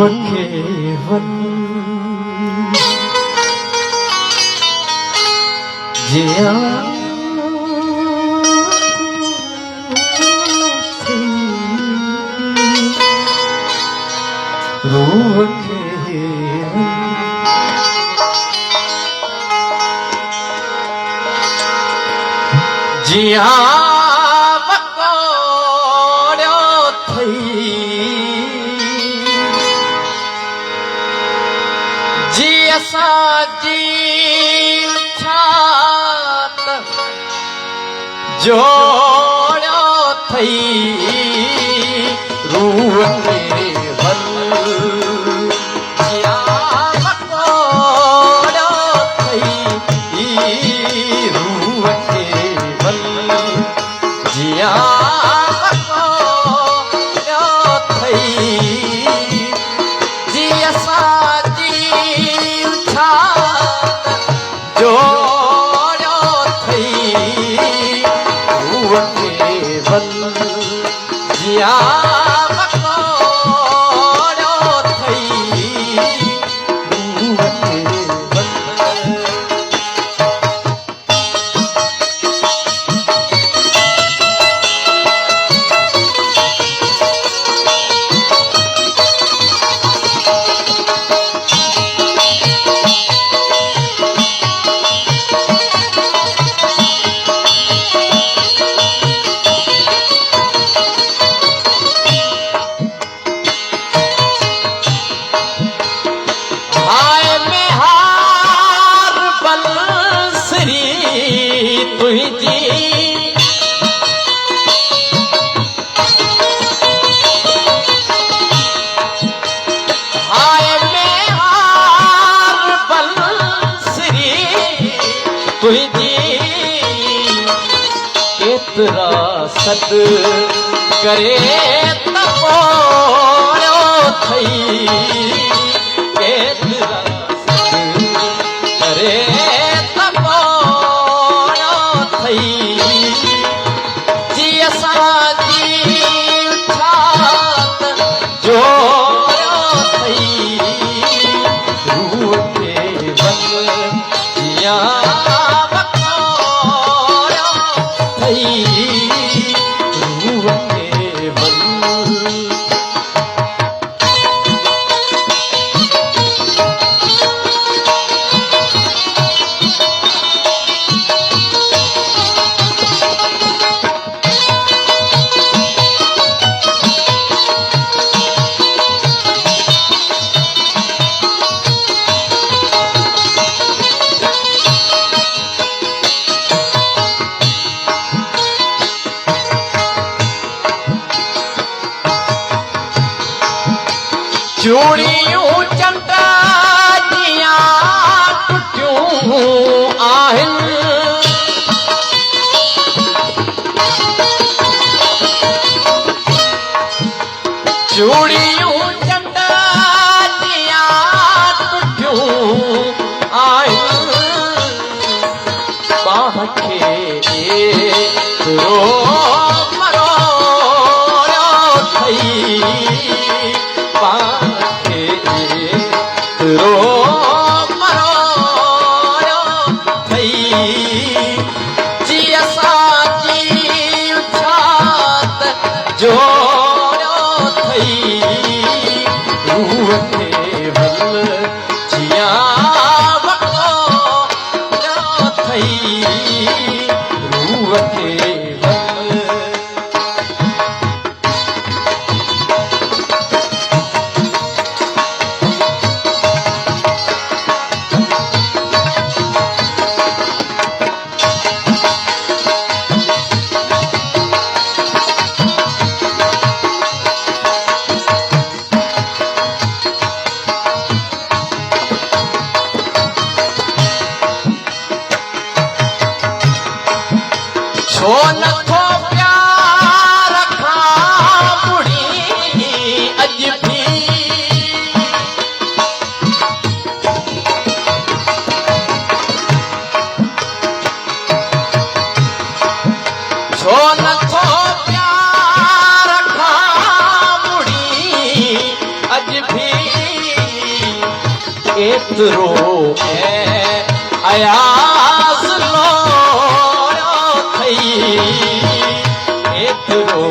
केवल जिया रूह केवल जिया जोड़ो थई रूह केवल जिया मकोड़ो थई रूह केवल जिया मकोड़ो थई जिया साजी छात जोड़ो थई केवल जिया मकोड़ो थई रूह केवल केतरा सद करे तपोड़ो थई केतरा सद करे तपोड़ो थई जिया साजी छात जोड़ो थई रूह केवल जिया रूह केवल चूड़ियूं चंडाजियां टुटियूं आहिनि चूड़ियूं चंडाजियां टुटियूं आहिनि बाह खे मरोड़ो थई मरोड़ो थई जिया साजी छात जोड़ो थई रूह केवल जिया मकोड़ो थई रूह केवल एतिरो अयास लोड़ो थई एतिरो